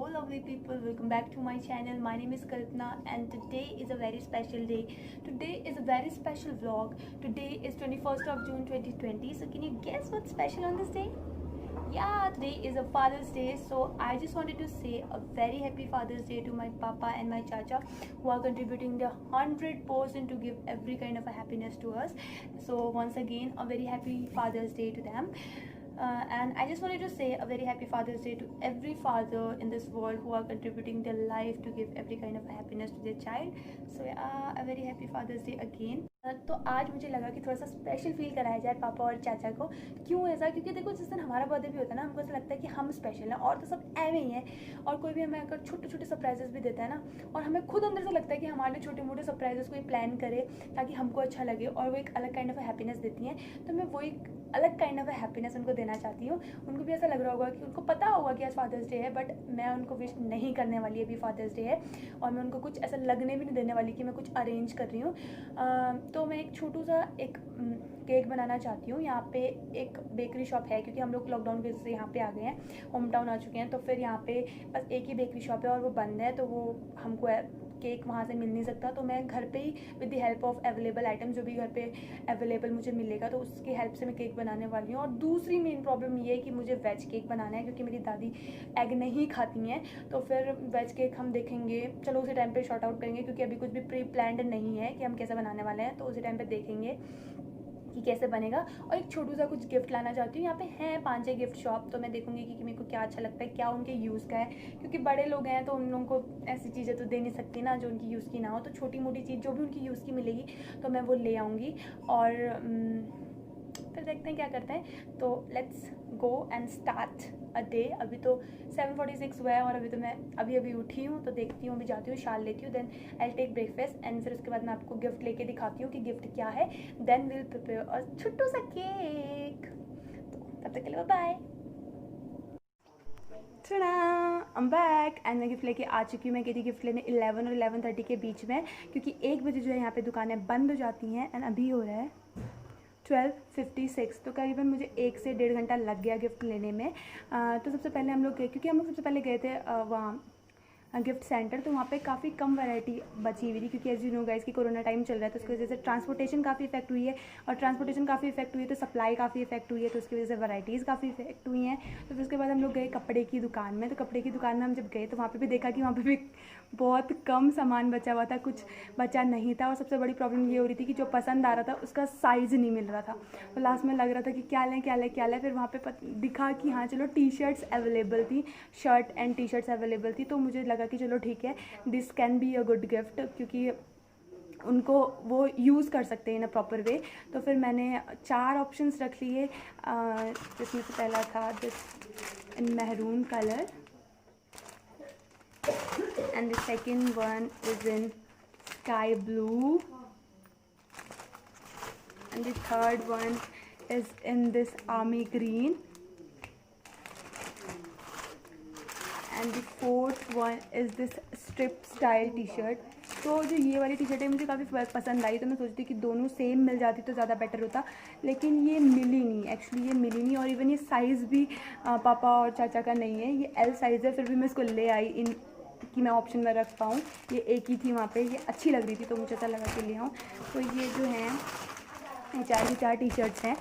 lovely people, welcome back to my channel. My name is Kalpana and today is a very special day. Today is a very special vlog. Today is 21st of June 2020. So can you guess what's special on this day? Yeah, today is a Father's Day, so I just wanted to say a very happy Father's Day to my papa and my chacha who are contributing their 100% to give every kind of a happiness to us. So once again, a very happy Father's Day to them. And I just wanted to say a very happy Father's Day to every father in this world who are contributing their life to give every kind of happiness to their child. So yeah, a very happy Father's Day again. तो आज मुझे लगा कि थोड़ा सा special feel कराया जाए पापा और चाचा को। क्यों ऐसा? क्योंकि देखो जिस दिन हमारा बर्थडे भी होता है ना, हमको ऐसा लगता है कि हम स्पेशल हैं और तो सब एवे ही हैं। और कोई भी हमें अगर छोटे छोटे सरप्राइजेस भी देता है ना, और हमें खुद अंदर से लगता है कि हमारे छोटे मोटे सरप्राइजेस कोई प्लान करे ताकि हमको अच्छा लगे और वो एक अलग काइंड ऑफ हैप्पीनेस देती हैं। तो मैं वो एक अलग काइंड ऑफ हैप्पीनेस उनको देना चाहती हूँ। उनको भी ऐसा लग रहा होगा कि उनको पता होगा कि आज फादर्स डे है, बट मैं उनको विश नहीं करने वाली अभी फादर्स डे है, और मैं उनको कुछ ऐसा लगने भी नहीं देने वाली कि मैं कुछ अरेंज कर रही हूँ। तो मैं एक छोटू सा एक केक बनाना चाहती हूँ। यहाँ पे एक बेकरी शॉप है, क्योंकि हम लोग लॉकडाउन की वजह से यहाँ पे आ गए हैं, होम टाउन आ चुके हैं, तो फिर यहाँ पे बस एक ही बेकरी शॉप है और वो बंद है, तो वो हमको केक वहाँ से मिल नहीं सकता। तो मैं घर पे ही with the help of available item, जो भी घर पे अवेलेबल मुझे मिलेगा, तो उसकी हेल्प से मैं केक बनाने वाली हूँ। और दूसरी मेन प्रॉब्लम ये है कि मुझे वेज केक बनाना है, क्योंकि मेरी दादी एग नहीं खाती हैं। तो फिर वेज केक हम देखेंगे, चलो उसी टाइम पे शॉर्ट आउट करेंगे, क्योंकि अभी कुछ भी प्री प्लान्ड नहीं है कि हम कैसे बनाने वाले हैं, तो उसी टाइम पे देखेंगे कि कैसे बनेगा। और एक छोटू सा कुछ गिफ्ट लाना चाहती हूँ। यहाँ पे हैं 5-6 गिफ्ट शॉप, तो मैं देखूंगी कि मेरे को क्या अच्छा लगता है, क्या उनके यूज़ का है, क्योंकि बड़े लोग हैं तो उन लोगों को ऐसी चीज़ें तो दे नहीं सकती ना जो उनकी यूज़ की ना हो। तो छोटी मोटी चीज़ जो भी उनकी यूज़ की मिलेगी तो मैं वो ले आऊँगी, और फिर देखते हैं क्या करते हैं। तो let's go and start a day. अभी तो 7:46 हुआ है और अभी तो मैं अभी उठी हूँ, तो देखती हूँ, अभी जाती हूँ, शाल लेती हूँ, then I take breakfast and फिर उसके बाद मैं आपको गिफ्ट लेके दिखाती हूँ कि गिफ्ट क्या है। देन विल प्रिपेयर अ छोटू सा केक। तो तब तक के लिए bye. I am back and मैं गिफ्ट लेके आ चुकी हूँ। मैं गई थी गिफ्ट लेने 11 और 11:30 के बीच में, क्योंकि 1 बजे जो है यहाँ पे दुकानें बंद हो जाती हैं। एंड अभी हो रहा है 12:56, तो करीबन मुझे 1 से 1.5 घंटा लग गया गिफ्ट लेने में। तो सबसे पहले हम लोग गए, क्योंकि हम लोग सबसे पहले गए थे वहाँ गिफ्ट सेंटर, तो वहाँ पे काफ़ी कम वैरायटी बची हुई थी, क्योंकि एज यू नो गाइस कि कोरोना टाइम चल रहा है, तो उसकी वजह से ट्रांसपोर्टेशन काफ़ी इफेक्ट हुई है, और ट्रांसपोर्टेशन काफ़ी इफेक्ट हुई है तो सप्लाई काफ़ी इफेक्ट हुई है, तो उसकी वजह से वैराइटीज़ काफ़ी इफेक्ट हुई हैं। तो फिर उसके बाद हम लोग गए कपड़े की दुकान में। तो कपड़े की दुकान में हम जब गए तो वहाँ पर भी देखा कि वहाँ पर भी बहुत कम सामान बचा हुआ था, कुछ बचा नहीं था। और सबसे बड़ी प्रॉब्लम ये हो रही थी कि जो पसंद आ रहा था उसका साइज़ नहीं मिल रहा था। तो लास्ट में लग रहा था कि क्या लें क्या लें क्या लें। फिर वहाँ पे दिखा कि हाँ चलो टी शर्ट्स अवेलेबल थी, shirt and T shirts available थी, तो मुझे लगा कि चलो ठीक है, this can be a good gift, क्योंकि उनको वो यूज़ कर सकते हैं इन अ प्रॉपर वे। तो फिर मैंने 4 ऑप्शंस रख लिए, जिसमें से पहला था this in maroon colour, and the second one is in sky blue, and the third one is in this army green, and the fourth one is this strip style t-shirt। तो जो ये वाली टी शर्ट है मुझे काफ़ी पसंद आई, तो मैं सोचती कि दोनों सेम मिल जाती तो ज़्यादा बेटर होता, लेकिन ये मिली नहीं, एक्चुअली ये मिली नहीं। और इवन ये साइज़ भी पापा और चाचा का नहीं है, ये एल साइज़ है, फिर भी मैं इसको ले आई इन कि मैं ऑप्शन में रख पाऊँ। ये एक ही थी वहाँ पे, ये अच्छी लग रही थी तो मुझे ऐसा लगा कि ले आऊँ। तो ये जो हैं 4 की 4 टी शर्ट्स हैं।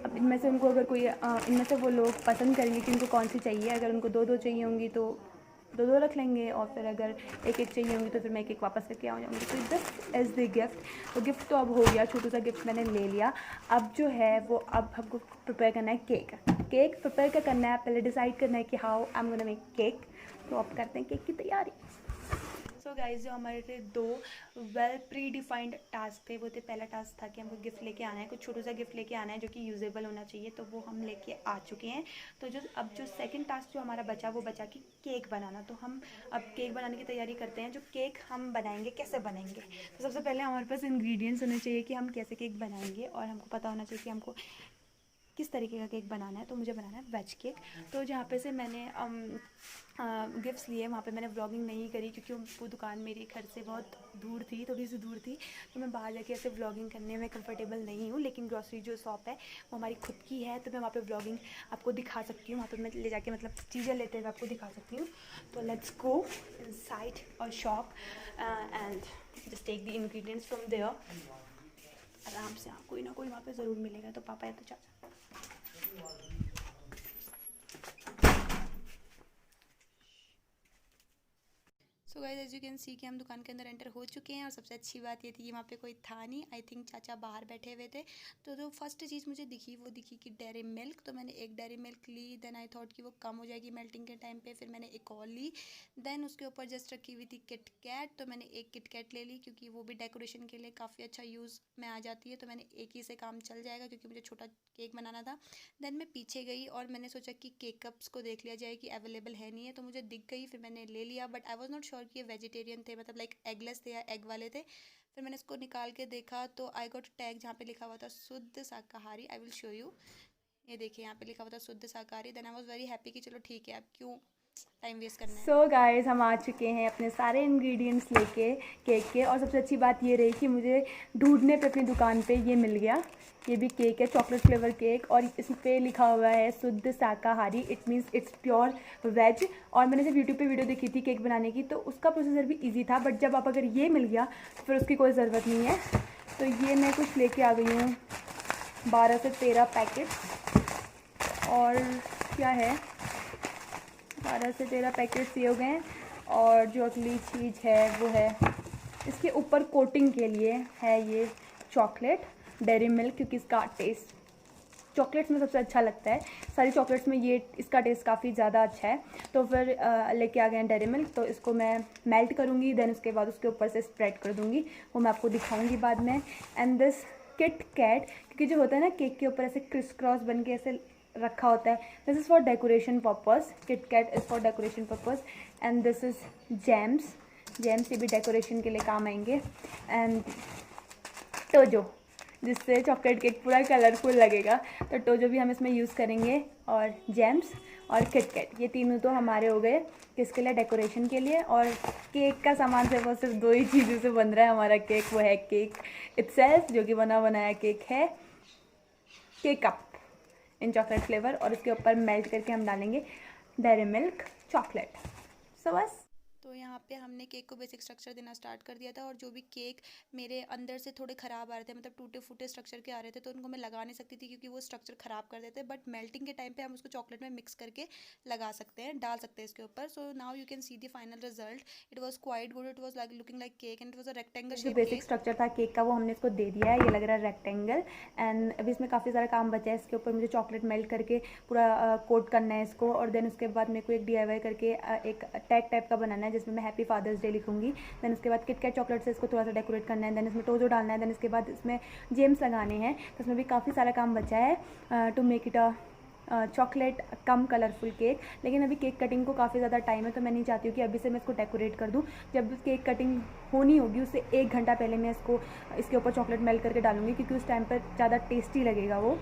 अब इनमें से उनको अगर कोई इनमें से वो लोग पसंद करेंगे कि उनको कौन सी चाहिए। अगर उनको 2-2 चाहिए होंगी तो 2-2 रख लेंगे, और फिर अगर 1-1 चाहिए होंगी तो फिर मैं 1-1 वापस करके आ जाऊँगी। तो दिस इज़ द गिफ्ट। तो गिफ्ट तो अब हो गया, छोटू सा गिफ्ट मैंने ले लिया। अब जो है वो अब हमको प्रिपेयर करना है केक। केक प्रिपेयर क्या करना है, पहले डिसाइड करना है कि how I am gonna make cake. तो अब करते हैं केक की तैयारी। सो गाइज, जो हमारे थे 2 वेल प्री डिफाइंड टास्क थे, वो थे, पहला टास्क था कि हमको गिफ्ट लेके आना है, कुछ छोटा सा गिफ्ट लेके आना है जो कि यूजेबल होना चाहिए, तो वो हम लेके आ चुके हैं। तो अब जो सेकंड टास्क जो हमारा बचा, वो बचा कि केक बनाना। तो हम अब केक बनाने की तैयारी करते हैं। जो केक हम बनाएंगे कैसे बनाएंगे, तो सबसे पहले हमारे पास इंग्रेडिएंट्स होने चाहिए कि हम कैसे केक बनाएंगे, और हमको पता होना चाहिए कि हमको किस तरीके का केक बनाना है। तो मुझे बनाना है वेज केक। तो जहाँ पे से मैंने गिफ्ट्स लिए वहाँ पे मैंने व्लॉगिंग नहीं करी क्योंकि वो दुकान मेरे घर से बहुत दूर थी, थोड़ी सी दूर थी, तो मैं बाहर जाके ऐसे व्लॉगिंग करने में कंफर्टेबल नहीं हूँ। लेकिन ग्रॉसरी जो शॉप है वो हमारी खुद की है, तो मैं वहाँ पे व्लॉगिंग आपको दिखा सकती हूँ। वहाँ पे मैं ले जाके मतलब चीज़ें लेते हुए आपको दिखा सकती हूँ। तो लेट्स गो इनसाइड और shop and just take the ingredients from there. आराम से, हाँ, कोई ना कोई वहाँ पे ज़रूर मिलेगा, तो पापा या तो चाचा। So guys, as you can see कि हम दुकान के अंदर एंटर हो चुके हैं। और सबसे अच्छी बात ये थी कि वहाँ पे कोई था नहीं। आई थिंक चाचा बाहर बैठे हुए थे। तो जो फर्स्ट चीज़ मुझे दिखी वो दिखी कि डेयरी मिल्क। तो मैंने एक डेयरी मिल्क ली। देन आई थॉट कि वो कम हो जाएगी मेल्टिंग के टाइम पे। फिर मैंने एक और ली। देन उसके ऊपर जस्ट रखी हुई थी किट कैट। तो मैंने एक किट कैट ले ली क्योंकि वो भी डेकोरेशन के लिए काफ़ी अच्छा यूज़ में आ जाती है। तो मैंने एक ही से काम चल जाएगा क्योंकि मुझे छोटा केक बनाना था। देन मैं पीछे गई और मैंने सोचा कि केक कप्स को देख लिया जाए कि अवेलेबल है नहीं है। तो मुझे दिख गई, फिर मैंने ले लिया। But I was not sure कि ये वेजिटेरियन थे, मतलब लाइक एगलेस थे या एग वाले थे। फिर मैंने इसको निकाल के देखा तो आई गॉट टैग जहाँ पे लिखा हुआ था शुद्ध शाकाहारी। I will show you. ये देखिए यहाँ पे लिखा हुआ था शुद्ध शाकाहारी। Then I was very happy कि चलो ठीक है, अब क्यों टाइम वेस्ट करना है। सो गाइस, हम आ चुके हैं अपने सारे इंग्रेडिएंट्स लेके केक के। और सबसे अच्छी बात ये रही कि मुझे ढूंढने पे अपनी दुकान पे ये मिल गया। ये भी केक है, चॉकलेट फ्लेवर केक, और इस पे लिखा हुआ है शुद्ध शाकाहारी। It means it's pure veg. और मैंने जब यूट्यूब पे वीडियो देखी थी केक बनाने की, तो उसका प्रोसीजर भी ईजी था। बट जब आप अगर ये मिल गया तो फिर उसकी कोई ज़रूरत नहीं है। तो ये मैं कुछ लेके आ गई हूँ, 12 से 13 पैकेट। और क्या है, 12 से 13 पैकेट्स ये हो गए हैं। और जो अगली चीज़ है वो है इसके ऊपर कोटिंग के लिए है ये चॉकलेट डेयरी मिल्क, क्योंकि इसका टेस्ट चॉकलेट्स में सबसे अच्छा लगता है। सारी चॉकलेट्स में ये इसका टेस्ट काफ़ी ज़्यादा अच्छा है। तो फिर लेके आ गए हैं डेयरी मिल्क। तो इसको मैं मेल्ट करूँगी, देन उसके बाद उसके ऊपर से स्प्रेड कर दूँगी, वो मैं आपको दिखाऊँगी बाद में। एंड दिस किट कैट, क्योंकि जो होता है ना केक के ऊपर ऐसे क्रिस क्रॉस बन के ऐसे रखा होता है, this is for decoration purpose. Kit Kat is for decoration purpose. And this is Gems. Gems ये भी डेकोरेशन के लिए काम आएंगे। एंड टोजो, जिससे चॉकलेट केक पूरा कलरफुल लगेगा। तो टोजो भी हम इसमें यूज़ करेंगे। और जैम्स और किटकैट, ये तीनों तो हमारे हो गए किसके लिए, डेकोरेशन के लिए। और केक का सामान सिर्फ 2 ही चीज़ों से बन रहा है हमारा केक, वो है केक इटसेल्फ, जो कि बना बनाया केक है, cake cup in chocolate flavour, और उसके ऊपर मेल्ट करके हम डालेंगे डेयरी मिल्क चॉकलेट। सो बस, तो यहाँ पे हमने केक को बेसिक स्ट्रक्चर देना स्टार्ट कर दिया था। और जो भी केक मेरे अंदर से थोड़े ख़राब आ रहे थे, मतलब टूटे फूटे स्ट्रक्चर के आ रहे थे, तो उनको मैं लगा नहीं सकती थी क्योंकि वो स्ट्रक्चर ख़राब कर देते। बट मेल्टिंग के टाइम पे हम उसको चॉकलेट में मिक्स करके लगा सकते हैं, डाल सकते हैं इसके ऊपर। So now you can see the final result. It was quite good. It was like looking like cake and it was a rectangle shape. जो बेसिक स्ट्रक्चर था केक का वो हमने इसको दे दिया है, ये लग रहा है रेक्टेंगल। एंड अभी इसमें काफ़ी सारा काम बचा है। इसके ऊपर मुझे चॉकलेट मेल्ट करके पूरा कोट करना है इसको। और देन उसके बाद मेरे को एक DIY करके एक टैग टाइप का बनाना है जिसमें मैं हैप्पी फादर्स डे लिखूंगी। देन उसके बाद किटकैट चॉकलेट से इसको थोड़ा सा डेकोरेट करना है। देन इसमें टोजो डालना है। देन इसके बाद इसमें जेम्स लगाने हैं। तो इसमें भी काफ़ी सारा काम बचा है to make it a chocolate cum colourful cake. लेकिन अभी केक कटिंग को काफ़ी ज़्यादा टाइम है, तो मैं नहीं चाहती हूँ कि अभी से मैं इसको डेकोरेट कर दूँ। जब केक कटिंग होनी होगी उससे 1 घंटा पहले मैं इसके ऊपर चॉकलेट मेल्ट करके डालूंगी, क्योंकि उस टाइम पर ज़्यादा टेस्टी लगेगा वो।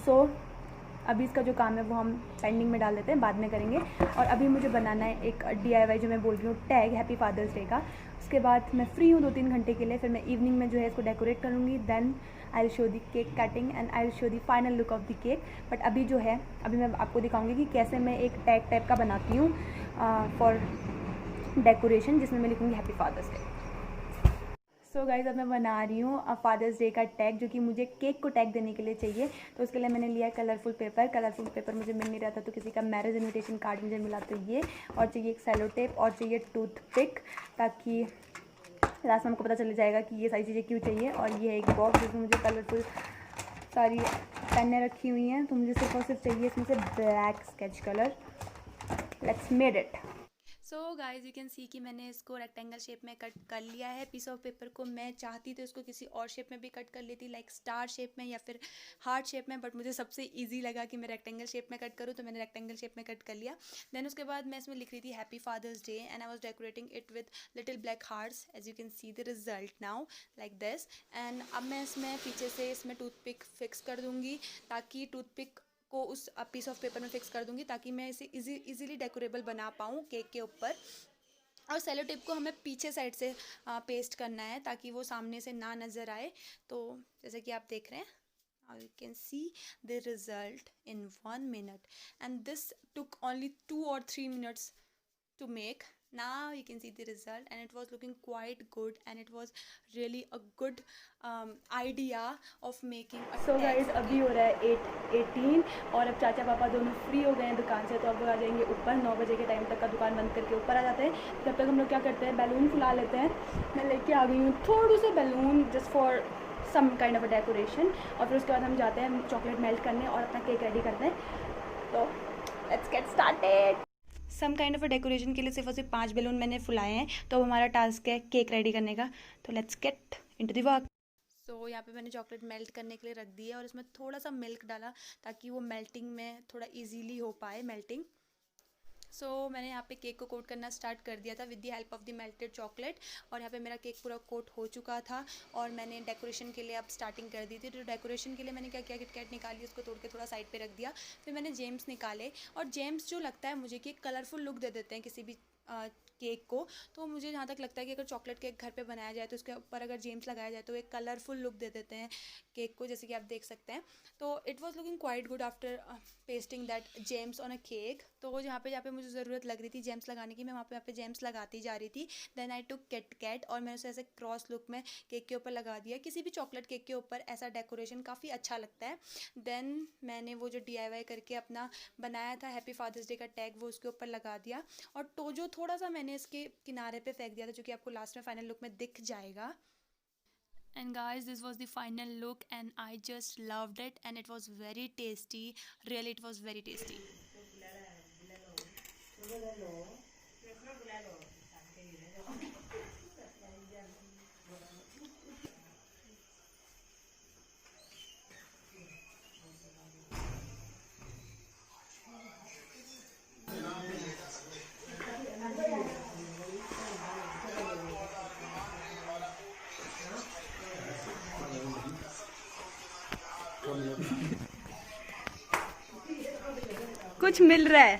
सो अभी इसका जो काम है वो हम पेंडिंग में डाल देते हैं, बाद में करेंगे। और अभी मुझे बनाना है एक DIY, जो मैं बोल रही हूँ टैग हैप्पी फादर्स डे का। उसके बाद मैं फ्री हूँ 2-3 घंटे के लिए। फिर मैं इवनिंग में जो है इसको डेकोरेट करूँगी। Then I will show the cake cutting and I will show the final look of the cake. But अभी जो है, अभी मैं आपको दिखाऊँगी कि कैसे मैं एक टैग टाइप का बनाती हूँ फॉर डेकोरेशन, जिसमें मैं लिखूँगी happy fathers day. So guys, अब मैं बना रही हूँ फादर्स डे का टैग, जो कि मुझे केक को टैग देने के लिए चाहिए। तो उसके लिए मैंने लिया कलरफुल पेपर। कलरफुल पेपर मुझे मिल नहीं रहा था, तो किसी का मैरिज इनविटेशन कार्ड मुझे मिला, तो ये। और चाहिए एक सेलो टेप, और चाहिए टूथपिक, ताकि लास्ट में हमको पता चल जाएगा कि ये सारी चीज़ें क्यों चाहिए। और ये है एक बॉक्स जिसमें मुझे कलरफुल सारी पेनें रखी हुई हैं। तो मुझे सिर्फ और सिर्फ चाहिए इसमें से black sketch colour. Let's made it. So guys you can see कि मैंने इसको रेक्टेंगल शेप में कट कर लिया है। पीस ऑफ पेपर को मैं चाहती तो इसको किसी और शेप में भी कट कर लेती, लाइक स्टार शेप में या फिर हार्ट शेप में, बट मुझे सबसे इजी लगा कि मैं रेक्टेंगल शेप में कट करूँ, तो मैंने रेक्टेंगल शेप में कट कर लिया। देन उसके बाद मैं इसमें लिख रही थी happy fathers day and I was decorating it with little black hearts, as you can see the result now like this. And अब मैं इसमें पीछे से इसमें टूथपिक फिक्स कर दूँगी, ताकि टूथपिक को उस पीस ऑफ पेपर में फिक्स कर दूंगी, ताकि मैं इसे इजीली डेकोरेबल बना पाऊँ केक के ऊपर। और सेलो टेप को हमें पीछे साइड से पेस्ट करना है, ताकि वो सामने से ना नज़र आए। तो जैसे कि आप देख रहे हैं, now you can see the result in 1 minute and this took only 2 or 3 minutes to make. Now you can see the result and it was looking quite good and it was really a good idea of making a so guys अभी हो रहा है 8:18 और अब चाचा पापा दोनों free हो गए हैं दुकान से, तो अब वो आ जाएंगे ऊपर। 9 बजे के टाइम तक का दुकान बंद करके ऊपर आ जाते हैं। तब तक हम लोग क्या करते हैं, बैलून फुला लेते हैं। मैं लेके आ गई हूँ थोड़े से balloon just for some kind of a decoration, और फिर उसके बाद हम जाते हैं चॉकलेट मेल्ट करने और अपना केक रेडी करते हैं। तो let's get started. Some kind of a decoration के लिए सिर्फ और सिर्फ 5 बैलून मैंने फुलाए हैं, तो हमारा टास्क है केक रेडी करने का। तो let's get into the work. So यहाँ पे मैंने चॉकलेट मेल्ट करने के लिए रख दी है और इसमें थोड़ा सा मिल्क डाला, ताकि वो मेल्टिंग में थोड़ा इजीली हो पाए मेल्टिंग। सो मैंने यहाँ पे केक को कोट करना स्टार्ट कर दिया था with the help of the melted chocolate, और यहाँ पे मेरा केक पूरा कोट हो चुका था और मैंने डेकोरेशन के लिए अब स्टार्टिंग कर दी थी। तो डेकोरेशन के लिए मैंने क्या किया, किटकैट निकाली, उसको तोड़ के थोड़ा साइड पे रख दिया। फिर मैंने जेम्स निकाले, और जेम्स जो लगता है मुझे कि एक कलरफुल लुक दे देते हैं किसी भी केक को। तो मुझे जहाँ तक लगता है कि अगर चॉकलेट केक घर पे बनाया जाए तो उसके ऊपर अगर जेम्स लगाया जाए तो एक कलरफुल लुक दे देते हैं केक को, जैसे कि आप देख सकते हैं। तो it was looking quite good after pasting that James on a cake. तो जहाँ पे मुझे ज़रूरत लग रही थी जेम्स लगाने की, मैं वहाँ पे जेम्स लगाती जा रही थी। देन आई टुक किटकैट और मैंने उसे ऐसे क्रॉस लुक में केक के ऊपर लगा दिया। किसी भी चॉकलेट केक के ऊपर ऐसा डेकोरेशन काफ़ी अच्छा लगता है। देन मैंने वो जो DIY करके अपना बनाया था हैप्पी फादर्स डे का टैग, वो उसके ऊपर लगा दिया, और तो जो थोड़ा सा मैंने इसके किनारे पे फेंक दिया था, जो कि आपको लास्ट में फाइनल लुक में दिख जाएगा। And guys, this was the final look and I just loved it and it was very tasty. Really, it was very tasty. कुछ मिल रहा है।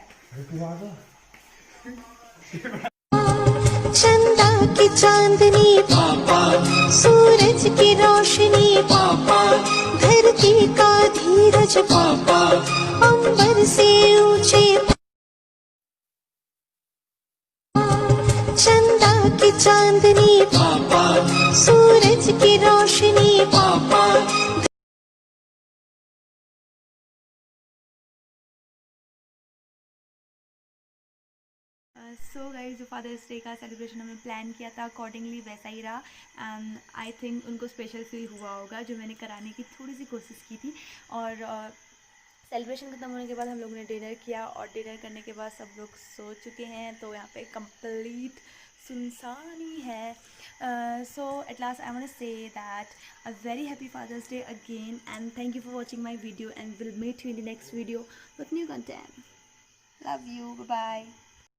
चंदा की चांदनी पापा, सूरज की रोशनी पापा, धरती का धीरज पापा, अंबर से ऊंचे चंदा की चांदनी पापा, सूरज की रोशनी पापा। सो गाइस, जो फादर्स डे का सेलिब्रेशन हमने प्लान किया था अकॉर्डिंगली वैसा ही रहा एंड आई थिंक उनको स्पेशल फील हुआ होगा, जो मैंने कराने की थोड़ी सी कोशिश की थी। और सेलिब्रेशन खत्म होने के बाद हम लोगों ने डिनर किया और डिनर करने के बाद सब लोग सो चुके हैं, तो यहाँ पे कंप्लीट सुनसान ही है। So at last I want to say that a very happy fathers Day again and thank you for watching my video and will meet you in the next video with new content. Love you, bye bye.